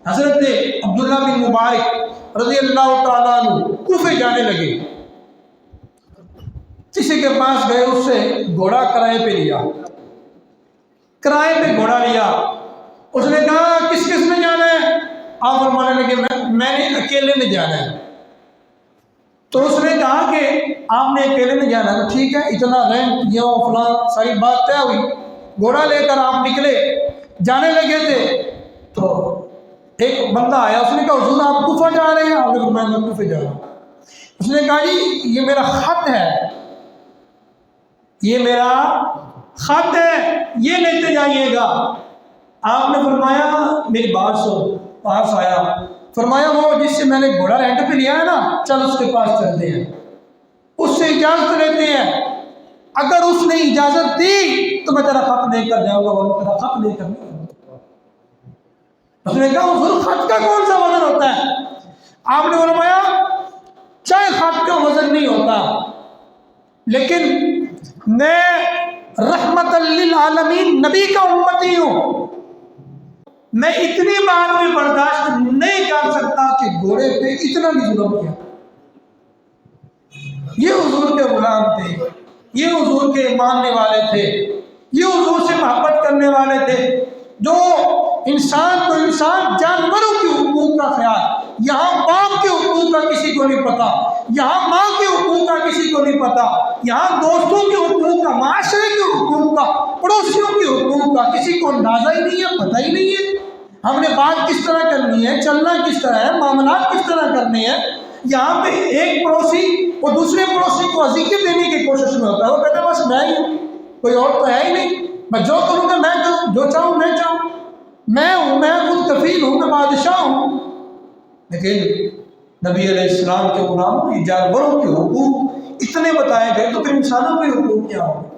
حضرت عبداللہ بن مبارک رضی اللہ تعالیٰ عنہ کوفے جانے لگے، کسی کے پاس گئے، اس سے گھوڑا کرائے پہ لیا، کرائے پہ گھوڑا لیا، اس نے کہا کس کس میں جانا ہے؟ آپ فرمانے لگے میں نے اکیلے میں جانا ہے۔ تو اس نے کہا کہ آپ نے اکیلے میں جانا ہے، ٹھیک ہے، اتنا رینٹ یہ فلاں ساری بات طے ہوئی، گھوڑا لے کر آپ نکلے، جانے لگے تھے تو ایک بندہ آیا، اس نے کہا حضور آپ کوفہ جا رہے ہیں؟ آپ نے کہا میں کوفہ جا رہا ہوں۔ اس نے کہا جی یہ میرا خط ہے، یہ میرا خط ہے، یہ لیتے جائیے گا۔ آپ نے فرمایا میری بات سن، پاس آیا، فرمایا وہ جس سے میں نے گھوڑا رینٹ پہ لیا ہے نا، چل اس کے پاس چلتے ہیں، اس سے اجازت لیتے ہیں، اگر اس نے اجازت دی تو میں تیرا خط لے کر جاؤں گا، وہ تیرا خط لے کر نہیں۔ اس نے کہا حضور خط کا کون سا وزن ہوتا ہے؟ آپ نے فرمایا چاہے خط کا وزن نہیں ہوتا، لیکن میں رحمت للعالمین نبی کا امتی ہوں، میں اتنی بات بھی برداشت نہیں کر سکتا کہ گھوڑے پہ اتنا بھی ظلم کیا۔ یہ حضور کے غلام تھے، یہ حضور کے ماننے والے تھے، یہ حضور سے محبت کرنے والے تھے، جو انسان کو انسان، جانوروں کے حقوق کا خیال، یہاں باپ کے حقوق کا کسی کو نہیں پتا، یہاں ماں کے حقوق کا کسی کو نہیں پتا، یہاں دوستوں کے حقوق کا، معاشرے کے حقوق کا، پڑوسیوں کے حقوق کا کسی کو اندازہ ہی نہیں ہے، پتہ ہی نہیں ہے۔ ہم نے بات کس طرح کرنی ہے، چلنا کس طرح ہے، معاملات کس طرح کرنے ہیں۔ یہاں پہ ایک پڑوسی وہ دوسرے پڑوسی کو اذیت دینے کی کوشش میں ہوتا ہے، وہ کہتا ہے بس میں ہی ہوں، کوئی اور تو ہے ہی نہیں، میں جو کروں گا میں کروں، جو چاہوں میں چاہوں، میں ہوں، میں خود کفیل ہوں، میں بادشاہ ہوں۔ لیکن نبی علیہ السلام کے غلاموں، جانوروں کے حقوق اتنے بتائے گئے تو پھر انسانوں کے حقوق کیا ہوں؟